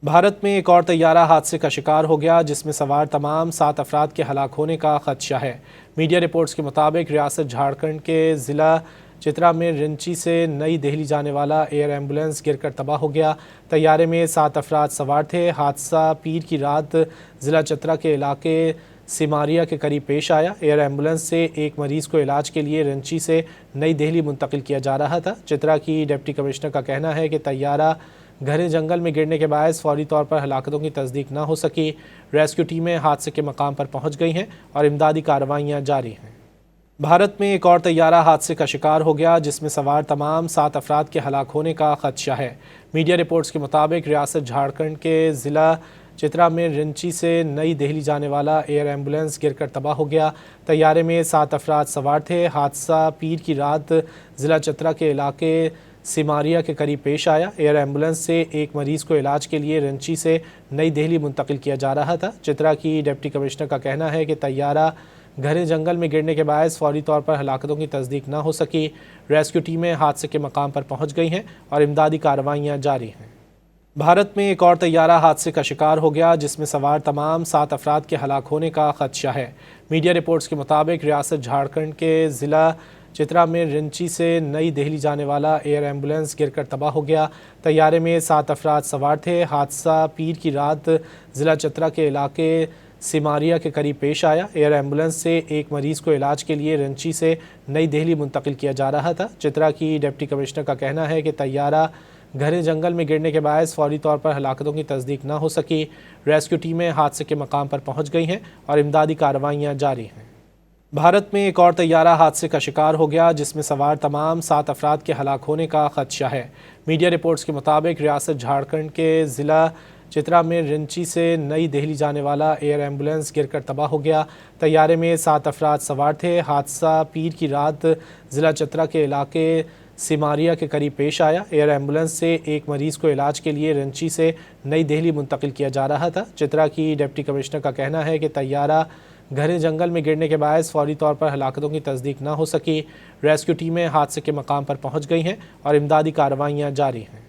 भारत में एक और तैयारा हादसे का शिकार हो गया, जिसमें सवार तमाम 7 अफराद के हलाक होने का खदशा है। मीडिया रिपोर्ट्स के मुताबिक रियासत झारखंड के ज़िला चित्रा में रिंची से नई दिल्ली जाने वाला एयर एम्बुलेंस गिरकर तबाह हो गया। तैयारे में 7 अफराद सवार थे। हादसा पीर की रात ज़िला चित्रा के इलाके सिमारिया के करीब पेश आया। एयर एम्बुलेंस से एक मरीज़ को इलाज के लिए रिंची से नई दिल्ली मुंतकिल किया जा रहा था। चित्रा की डिप्टी कमिश्नर का कहना है कि तैयारा घने जंगल में गिरने के बायस फौरी तौर पर हलाकतों की तस्दीक न हो सकी। रेस्क्यू टीमें हादसे के मकाम पर पहुंच गई हैं और इमदादी कार्रवाइयां जारी हैं। भारत में एक और तैयारा हादसे का शिकार हो गया, जिसमें सवार तमाम 7 अफराद के हलाक होने का खदशा है। मीडिया रिपोर्ट्स के मुताबिक रियासत झारखंड के ज़िला चित्रा में रिंची से नई दिल्ली जाने वाला एयर एम्बुलेंस गिरकर तबाह हो गया। तैयारे में 7 अफराद सवार थे। हादसा पीर की रात ज़िला चित्रा के इलाके सिमारिया के करीब पेश आया। एयर एम्बुलेंस से एक मरीज़ को इलाज के लिए रिंची से नई दिल्ली मुंतकिल किया जा रहा था। चित्रा की डिप्टी कमिश्नर का कहना है कि तैयारा घने जंगल में गिरने के बायस फौरी तौर पर हलाकतों की तस्दीक न हो सकी। रेस्क्यू टीमें हादसे के मकाम पर पहुंच गई हैं और इमदादी कार्रवाइयां जारी हैं। भारत में एक और तैयारा हादसे का शिकार हो गया, जिसमें सवार तमाम 7 अफराद के हलाक होने का खदशा है। मीडिया रिपोर्ट्स के मुताबिक रियासत झारखंड के ज़िला चित्रा में रिंची से नई दिल्ली जाने वाला एयर एम्बुलेंस गिरकर तबाह हो गया। तैयारे में 7 अफराद सवार थे। हादसा पीर की रात ज़िला चित्रा के इलाके सिमारिया के करीब पेश आया। एयर एम्बुलेंस से एक मरीज़ को इलाज के लिए रिंची से नई दिल्ली मुंतकिल किया जा रहा था। चित्रा की डिप्टी कमिश्नर का कहना है कि तैयारा घने जंगल में गिरने के बायस फौरी तौर पर हलाकतों की तस्दीक न हो सकी। रेस्क्यू टीमें हादसे के मकाम पर पहुंच गई हैं और इमदादी कार्रवाइयां जारी हैं। भारत में एक और तैयारा हादसे का शिकार हो गया, जिसमें सवार तमाम 7 अफराद के हलाक होने का खदशा है। मीडिया रिपोर्ट्स के मुताबिक रियासत झारखंड के ज़िला चित्रा में रिंची से नई दिल्ली जाने वाला एयर एम्बुलेंस गिरकर तबाह हो गया। तैयारे में 7 अफराद सवार थे। हादसा पीर की रात ज़िला चित्रा के इलाके सिमारिया के करीब पेश आया। एयर एम्बुलेंस से एक मरीज़ को इलाज के लिए रिंची से नई दिल्ली मुंतकिल किया जा रहा था। चित्रा की डिप्टी कमिश्नर का कहना है कि तैयारा घने जंगल में गिरने के बायस फौरी तौर पर हलाकतों की तस्दीक न हो सकी। रेस्क्यू टीमें हादसे के मकाम पर पहुंच गई हैं और इमदादी कार्रवाइयां जारी हैं।